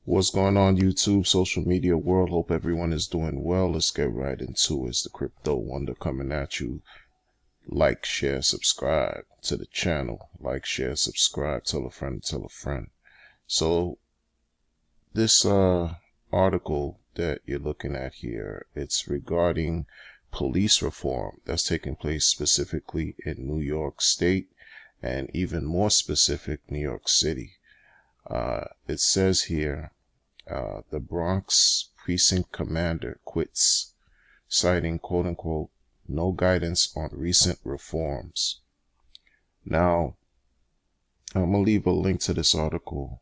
What's going on, YouTube, social media world? Hope everyone is doing well. Let's get right into it. It's the Crypto Wonder coming at you. Like, share, subscribe to the channel. Like, share, subscribe, tell a friend, tell a friend. So this article that you're looking at here, it's regarding police reform that's taking place specifically in New York State and even more specific, New York City. It says here, the Bronx precinct commander quits, citing quote-unquote no guidance on recent reforms. Now, I'm going to leave a link to this article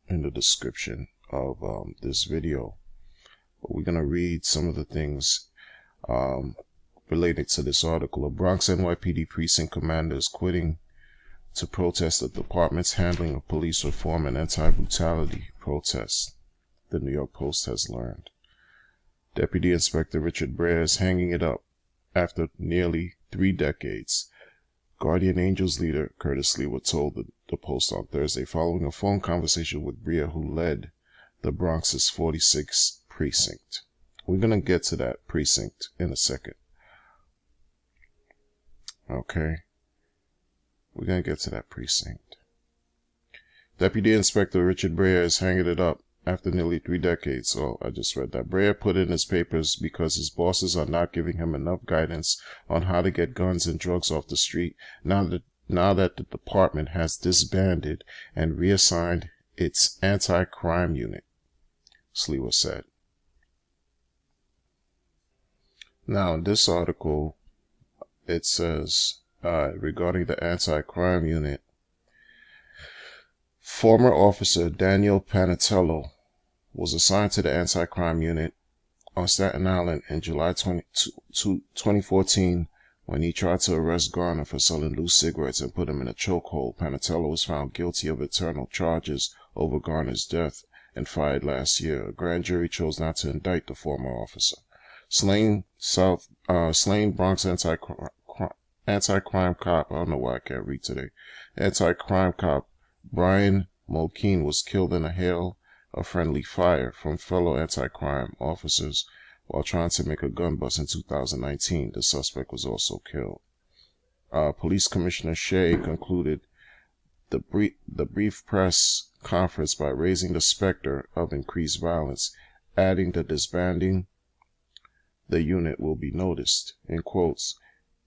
in the description of this video. But we're going to read some of the things related to this article. A Bronx NYPD precinct commander is quitting to protest the department's handling of police reform and anti-brutality protests, the New York Post has learned. Deputy Inspector Richard Brea is hanging it up after nearly 3 decades. Guardian Angels leader Curtis Lee told the Post on Thursday following a phone conversation with Brea, who led the Bronx's 46th precinct. We're going to get to that precinct in a second. Okay. We're going to get to that precinct. Deputy Inspector Richard Brea is hanging it up after nearly 3 decades. So I just read that. Brea put in his papers because his bosses are not giving him enough guidance on how to get guns and drugs off the street now that the department has disbanded and reassigned its anti-crime unit, Sliwa said. Now, in this article, it says, regarding the anti-crime unit, former officer Daniel Panatello was assigned to the anti-crime unit on Staten Island in July 2014 when he tried to arrest Garner for selling loose cigarettes and put him in a chokehold. Panatello was found guilty of internal charges over Garner's death and fired last year. A grand jury chose not to indict the former officer. Slain Bronx anti-crime cop, I don't know why I can't read today, anti-crime cop Brian Mulkeen was killed in a hail of friendly fire from fellow anti-crime officers while trying to make a gun bust in 2019. The suspect was also killed. Police Commissioner Shea concluded the brief press conference by raising the specter of increased violence, adding that disbanding the unit will be noticed. In quotes,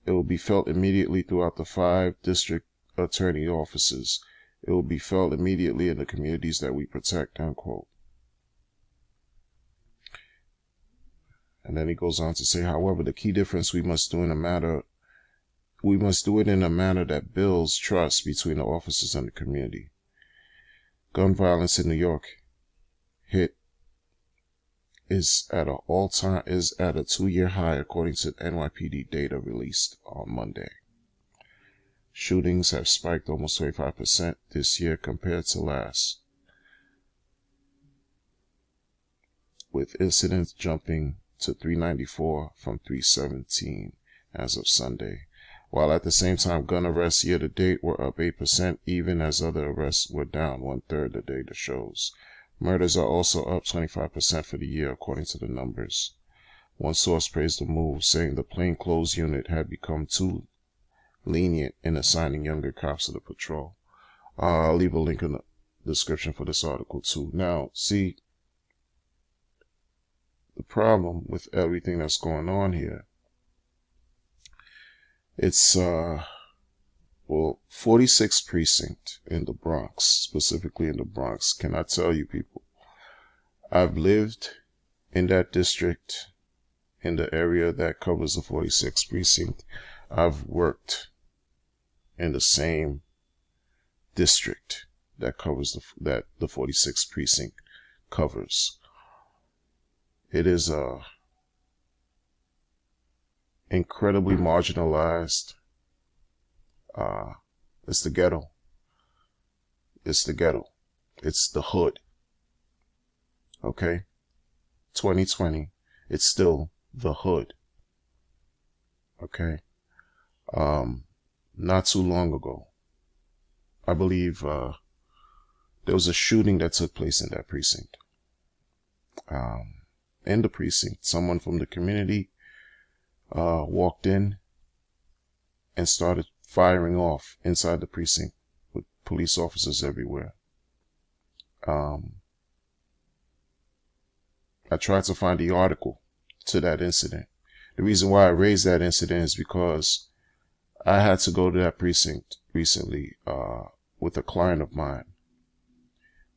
it will be felt immediately throughout the 5 district attorney offices. It will be felt immediately in the communities that we protect, unquote. And then he goes on to say, however, the key difference we must do it in a manner that builds trust between the officers and the community. Gun violence in New York is at a 2-year high, according to NYPD data released on Monday. Shootings have spiked almost 25% this year compared to last, with incidents jumping to 394 from 317 as of Sunday, while at the same time gun arrests year to date were up 8%, even as other arrests were down 1/3, the data shows. Murders are also up 25% for the year, according to the numbers. One source praised the move, saying the plainclothes unit had become too lenient in assigning younger cops to the patrol. I'll leave a link in the description for this article too. Now, see, the problem with everything that's going on here, it's 46th precinct in the Bronx, specifically in the Bronx. Can I tell you, people, I've lived in that district, in the area that covers the 46th precinct. I've worked in the same district that covers the 46th precinct covers. It is incredibly marginalized. It's the ghetto. It's the ghetto. It's the hood. Okay? 2020. It's still the hood. Okay? Not too long ago, I believe there was a shooting that took place in that precinct. In the precinct, someone from the community walked in and started firing off inside the precinct with police officers everywhere. I tried to find the article to that incident. The reason why I raised that incident is because I had to go to that precinct recently with a client of mine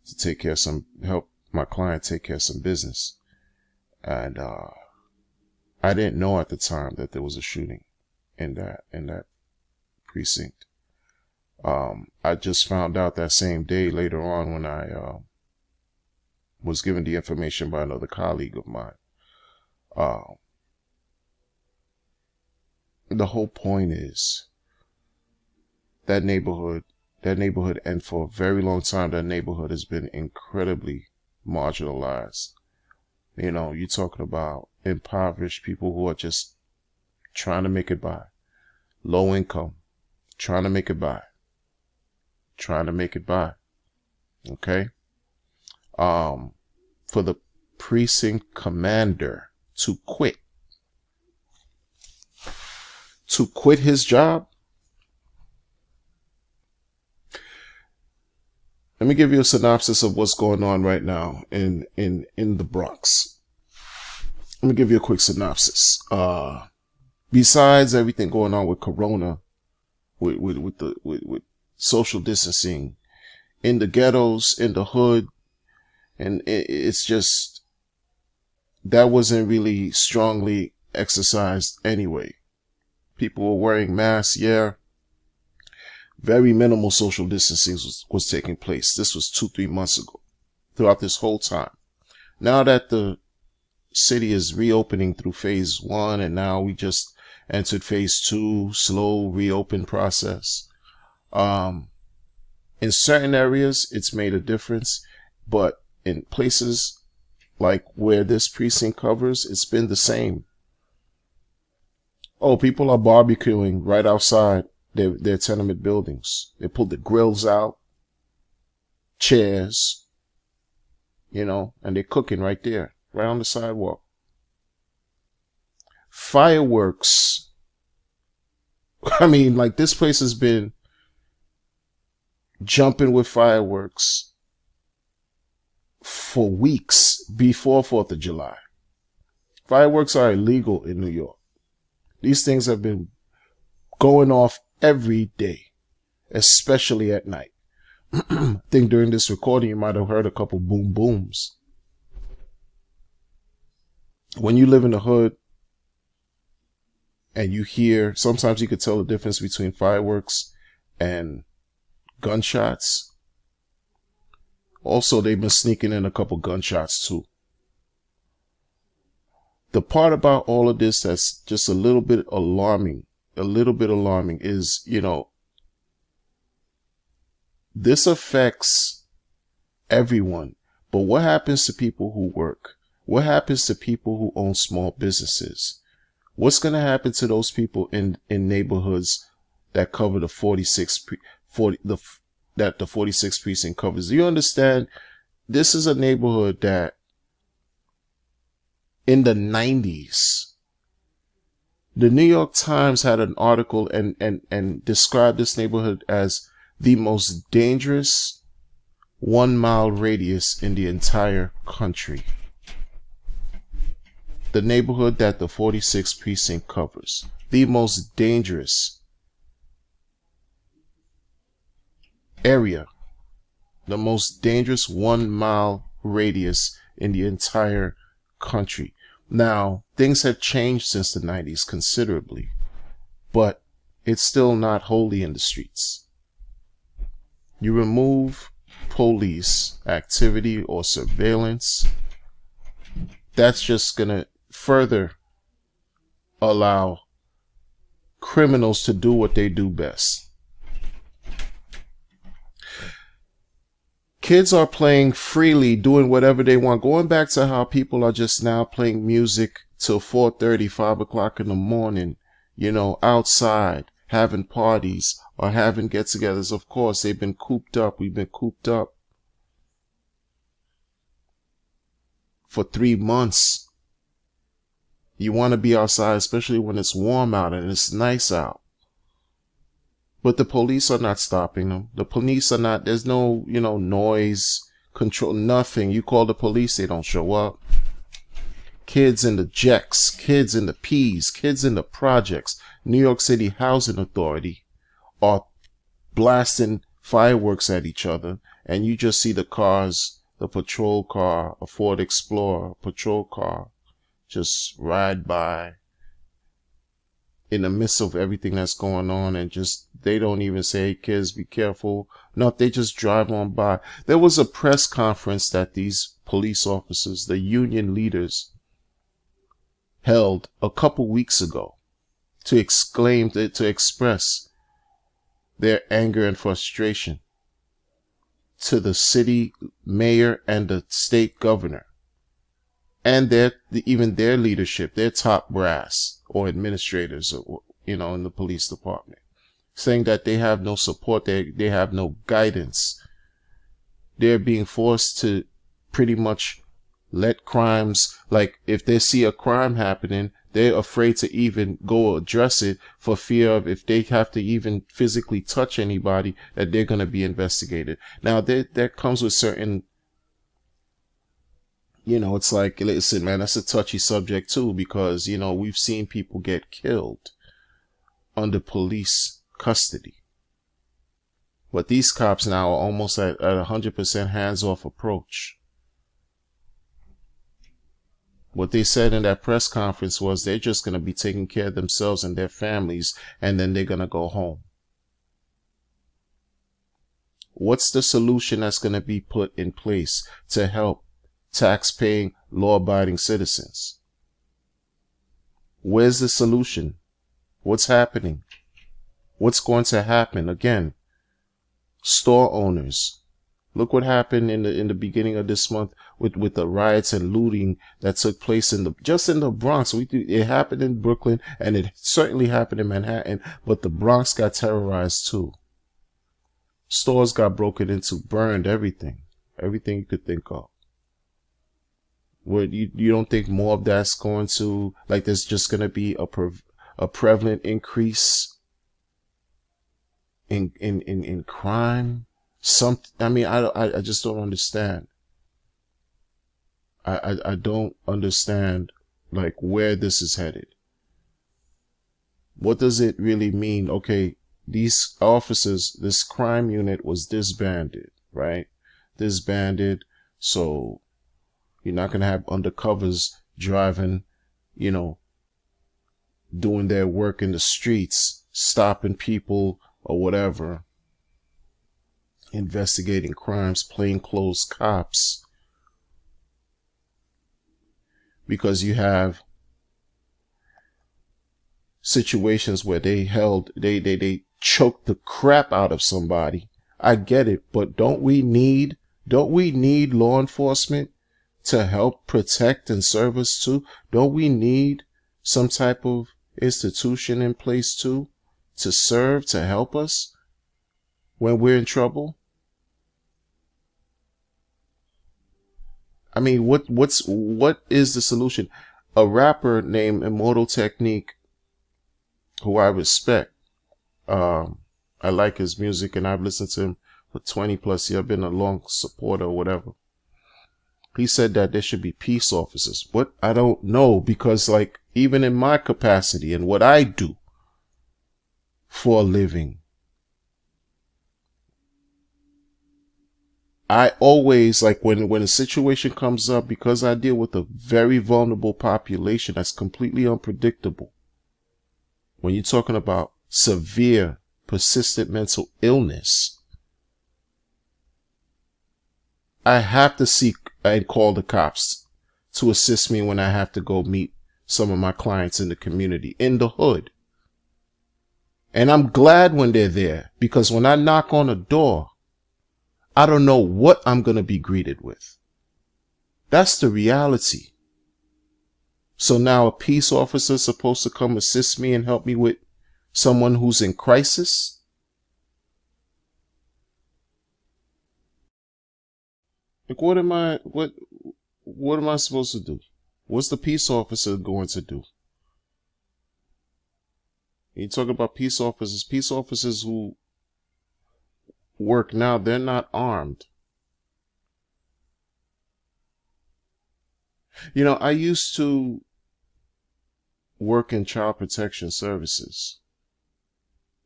to take care of help my client take care of some business. And I didn't know at the time that there was a shooting in that precinct. I just found out that same day later on when I was given the information by another colleague of mine. The whole point is that neighborhood, and for a very long time, that neighborhood has been incredibly marginalized. You know, you're talking about impoverished people who are just trying to make it by. Low income, trying to make it by. Okay? For the precinct commander to quit his job. Let me give you a synopsis of what's going on right now in the Bronx. Let me give you a quick synopsis. Besides everything going on with Corona, with social distancing in the ghettos, in the hood, and it's just that wasn't really strongly exercised anyway. People were wearing masks, yeah. Very minimal social distancing was taking place. This was 2-3 months ago. Throughout this whole time. Now that the city is reopening through phase 1, and now we just entered phase 2, slow reopen process. In certain areas, it's made a difference, but in places like where this precinct covers, it's been the same. Oh, people are barbecuing right outside their tenement buildings. They pulled the grills out, chairs, you know, and they're cooking right there, right on the sidewalk. Fireworks. I mean, like, this place has been jumping with fireworks for weeks before 4th of July. Fireworks are illegal in New York. These things have been going off every day, especially at night. I think during this recording, you might have heard a couple boom booms. When you live in the hood and you hear, sometimes you could tell the difference between fireworks and gunshots. Also, they've been sneaking in a couple gunshots too. The part about all of this that's just a little bit alarming is, you know, this affects everyone. But what happens to people who work? What happens to people who own small businesses? What's going to happen to those people in neighborhoods that cover the 46 precinct covers? Do you understand? This is a neighborhood that in the 90s, the New York Times had an article and described this neighborhood as the most dangerous 1-mile radius in the entire country. The neighborhood that the 46th precinct covers. The most dangerous area. The most dangerous 1-mile radius in the entire country. Now, things have changed since the 90s considerably, but it's still not wholly in the streets. You remove police activity or surveillance, that's just going to further allow criminals to do what they do best. Kids are playing freely, doing whatever they want. Going back to how people are just now playing music till 4:30, 5 o'clock in the morning, you know, outside, having parties or having get-togethers. Of course, they've been cooped up. We've been cooped up. for 3 months. You want to be outside, especially when it's warm out and it's nice out. But the police are not stopping them. The police are not, there's no, noise control, nothing. You call the police, they don't show up. Kids in the Jecks, kids in the P's, kids in the projects, New York City Housing Authority are blasting fireworks at each other, and you just see the cars, the patrol car, a Ford Explorer, patrol car, just ride by in the midst of everything that's going on, and just, they don't even say, hey, kids, be careful. No, they just drive on by. There was a press conference that these police officers, the union leaders, held a couple weeks ago to express their anger and frustration to the city mayor and the state governor and even their leadership, their top brass or administrators, in the police department, saying that they have no support, they have no guidance. They're being forced to pretty much let crimes, like if they see a crime happening, they're afraid to even go address it for fear of, if they have to even physically touch anybody, that they're going to be investigated. Now that comes with certain, it's like, listen, man, that's a touchy subject too, because, we've seen people get killed under police custody. But these cops now are almost at 100% hands-off approach. What they said in that press conference was they're just going to be taking care of themselves and their families, and then they're going to go home. What's the solution that's going to be put in place to help tax-paying, law-abiding citizens? Where's the solution? What's happening? What's going to happen? Again, store owners. Look what happened in the beginning of this month with the riots and looting that took place just in the Bronx. It happened in Brooklyn, and it certainly happened in Manhattan, but the Bronx got terrorized too. Stores got broken into, burned, everything you could think of. Where you don't think more of that's going to, like, there's just going to be a prevalent increase in crime? I just don't understand. I don't understand, like, where this is headed. What does it really mean? Okay, these officers, this crime unit was disbanded, right? Disbanded, so you're not going to have undercovers driving, doing their work in the streets, stopping people or whatever, investigating crimes, plainclothes cops. Because you have situations where they choked the crap out of somebody. I get it, but don't we need law enforcement to help protect and serve us too? Don't we need some type of institution in place too, to serve, to help us when we're in trouble? I mean, what is the solution? A rapper named Immortal Technique, who I respect, I like his music and I've listened to him for 20 plus years. I've been a long supporter or whatever. He said that there should be peace officers. What? I don't know, because, like, even in my capacity and what I do for a living, I always, like, when a situation comes up, because I deal with a very vulnerable population that's completely unpredictable. When you're talking about severe, persistent mental illness, I have to seek and call the cops to assist me when I have to go meet some of my clients in the community, in the hood. And I'm glad when they're there, because when I knock on a door, I don't know what I'm going to be greeted with. That's the reality. So now a peace officer is supposed to come assist me and help me with someone who's in crisis? Like, what What am I supposed to do? What's the peace officer going to do? You talk about peace officers who work now, they're not armed. You know, I used to work in child protection services,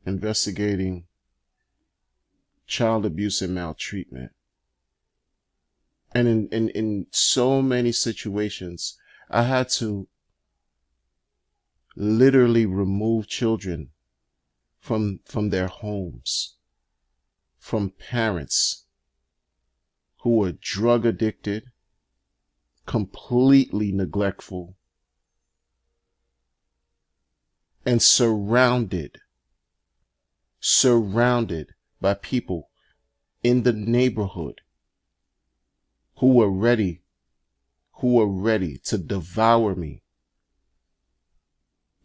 investigating child abuse and maltreatment. And in so many situations, I had to literally remove children from their homes, from parents who were drug addicted, completely neglectful, and surrounded by people in the neighborhood who were ready to devour me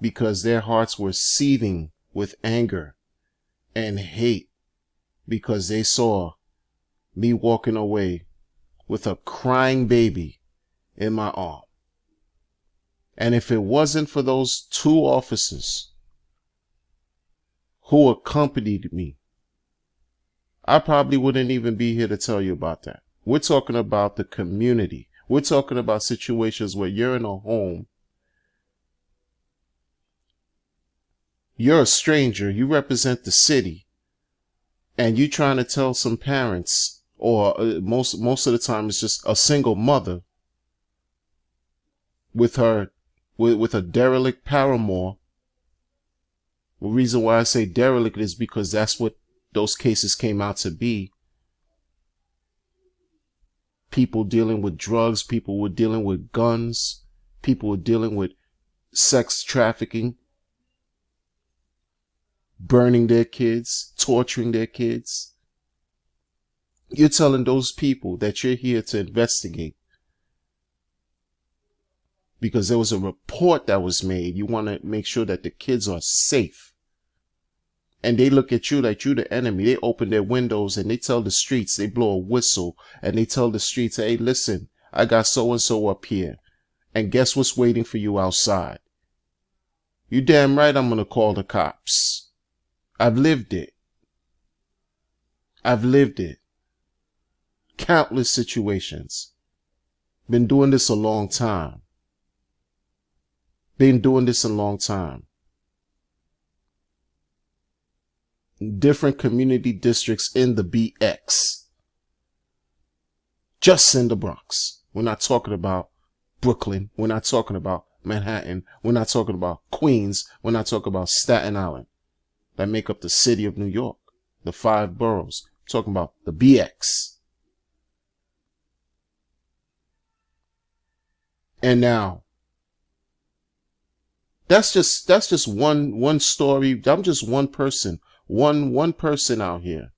because their hearts were seething with anger and hate because they saw me walking away with a crying baby in my arm. And if it wasn't for those two officers who accompanied me, I probably wouldn't even be here to tell you about that. We're talking about the community. We're talking about situations where you're in a home. You're a stranger. You represent the city. And you're trying to tell some parents, or most of the time it's just a single mother with a derelict paramour. The reason why I say derelict is because that's what those cases came out to be. People dealing with drugs, people were dealing with guns, people were dealing with sex trafficking, burning their kids, torturing their kids. You're telling those people that you're here to investigate because there was a report that was made. You want to make sure that the kids are safe. And they look at you like you're the enemy. They open their windows and they tell the streets, they blow a whistle and they tell the streets, hey, listen, I got so-and-so up here. And guess what's waiting for you outside? You damn right I'm going to call the cops. I've lived it. Countless situations. Been doing this a long time. Different community districts in the BX. Just in the Bronx. We're not talking about Brooklyn. We're not talking about Manhattan. We're not talking about Queens. We're not talking about Staten Island. That make up the city of New York. The 5 boroughs. We're talking about the BX. And now, that's just one story. I'm just one person. One person out here.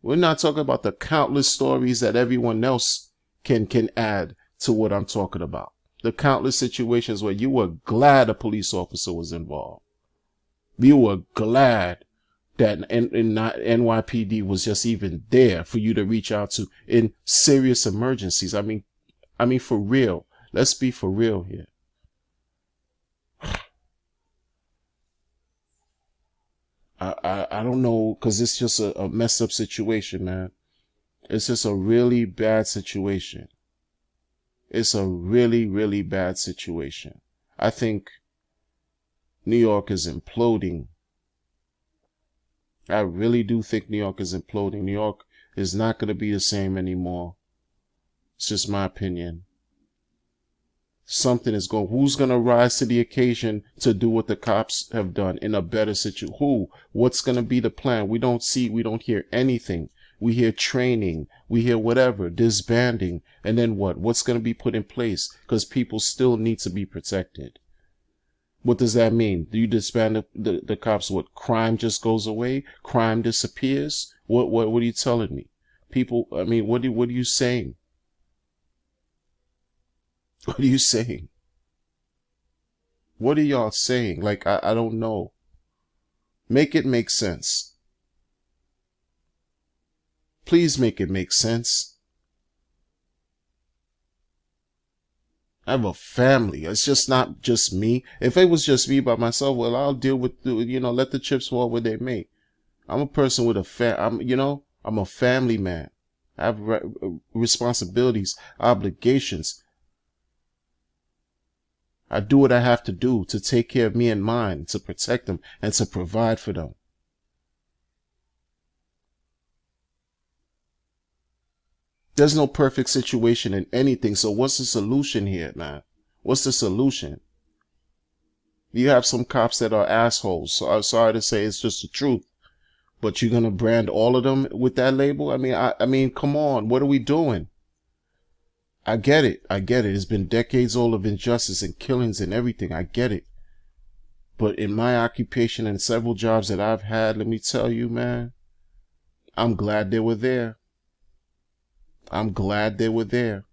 We're not talking about the countless stories that everyone else can add to what I'm talking about. The countless situations where you were glad a police officer was involved. You were glad that NYPD was just even there for you to reach out to in serious emergencies. I mean for real. Let's be for real here. I don't know, because it's just a messed up situation, man. It's just a really bad situation. It's a really, really bad situation. I think New York is imploding. I really do think New York is imploding. New York is not going to be the same anymore. It's just my opinion. Something is going. Who's going to rise to the occasion to do what the cops have done in a better situation? Who? What's going to be the plan? We don't hear anything. We hear training. We hear whatever, disbanding. And then what? What's going to be put in place? Because people still need to be protected. What does that mean? Do you disband the cops? What? Crime just goes away? Crime disappears? What are you telling me? People, I mean, what are you saying? What are you saying? What are y'all saying? Like, I don't know. Make it make sense. Please make it make sense. I have a family. It's just not just me. If it was just me by myself, well, I'll deal with, let the chips fall where they may. I'm a person with I'm a family man. I have responsibilities, obligations. I do what I have to do to take care of me and mine, to protect them, and to provide for them. There's no perfect situation in anything. So what's the solution here, man? What's the solution? You have some cops that are assholes. So I'm sorry to say, it's just the truth. But you're gonna brand all of them with that label? I mean, come on. What are we doing? I get it. It's been decades old of injustice and killings and everything. I get it. But in my occupation and several jobs that I've had, let me tell you, man, I'm glad they were there. I'm glad they were there.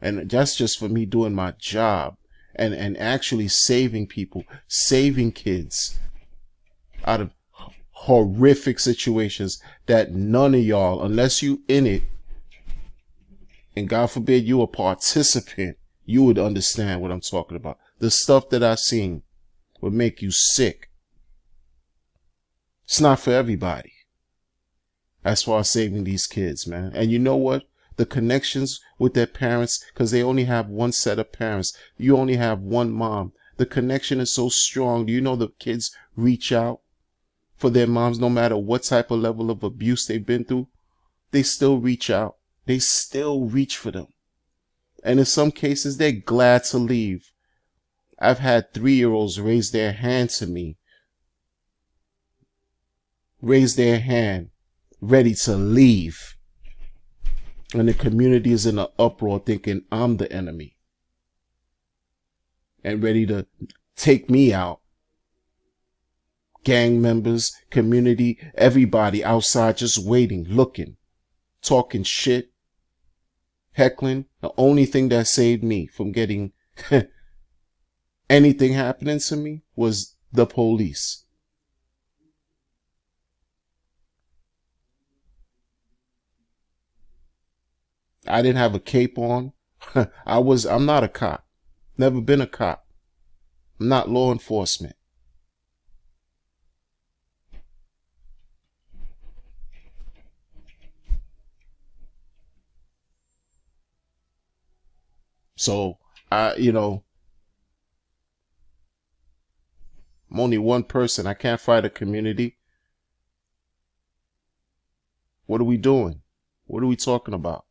And that's just for me doing my job and actually saving people, saving kids out of horrific situations that none of y'all, unless you in it, and God forbid you a participant, you would understand what I'm talking about. The stuff that I've seen would make you sick. It's not for everybody. As far as saving these kids, man. And you know what? The connections with their parents, because they only have one set of parents. You only have one mom. The connection is so strong. Do you know the kids reach out for their moms no matter what type of level of abuse they've been through? They still reach out. They still reach for them. And in some cases, they're glad to leave. I've had 3-year-olds raise their hand to me. Raise their hand, ready to leave. And the community is in an uproar thinking I'm the enemy. And ready to take me out. Gang members, community, everybody outside just waiting, looking, talking shit, heckling. The only thing that saved me from getting anything happening to me was the police. I didn't have a cape on. I'm not a cop. Never been a cop. I'm not law enforcement. So, I'm only one person. I can't fight a community. What are we doing? What are we talking about?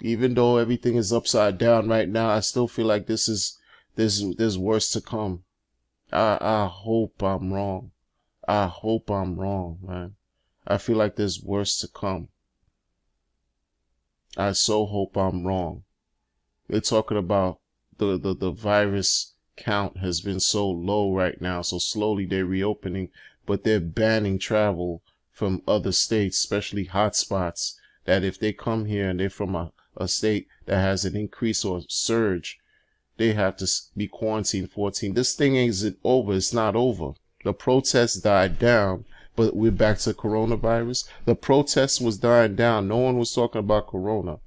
Even though everything is upside down right now, I still feel like there's worse to come. I hope I'm wrong. I hope I'm wrong, man. I feel like there's worse to come. I so hope I'm wrong. They're talking about the virus count has been so low right now, so slowly they're reopening, but they're banning travel from other states, especially hot spots, that if they come here and they're from a state that has an increase or surge, they have to be quarantined 14. This thing isn't over. It's not over. The protests died down, but we're back to coronavirus. The protest was dying down. No one was talking about corona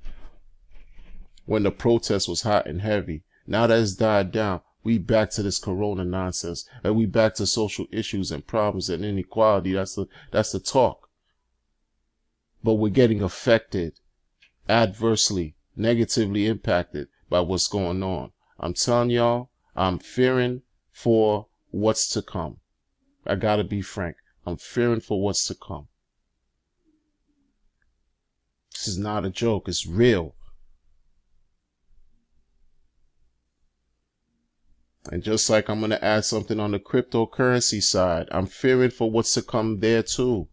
when the protest was hot and heavy. Now that it's died down, we back to this corona nonsense, and we back to social issues and problems and inequality. That's the talk. But we're getting affected adversely, negatively impacted by what's going on. I'm telling y'all, I'm fearing for what's to come. I gotta be frank. I'm fearing for what's to come. This is not a joke. It's real. And just like I'm going to add something on the cryptocurrency side, I'm fearing for what's to come there too.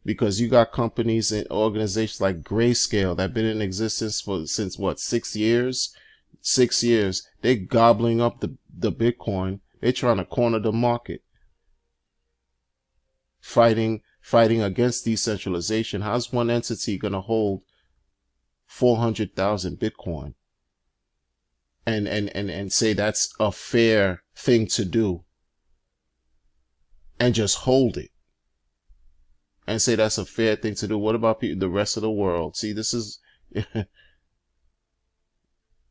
Because you got companies and organizations like Grayscale that have been in existence since what, 6 years? 6 years. They're gobbling up the Bitcoin. They're trying to corner the market. Fighting against decentralization. How's one entity going to hold 400,000 Bitcoin and say that's a fair thing to do and just hold it? and say that's a fair thing to do. What about people, the rest of the world? See, this is,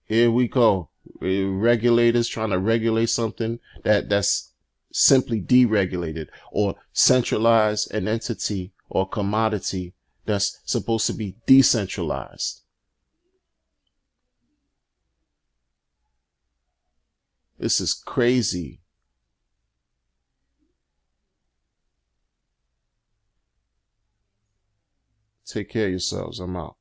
here we go. Regulators trying to regulate something that's simply deregulated, or centralize an entity or commodity that's supposed to be decentralized. This is crazy. Take care of yourselves. I'm out.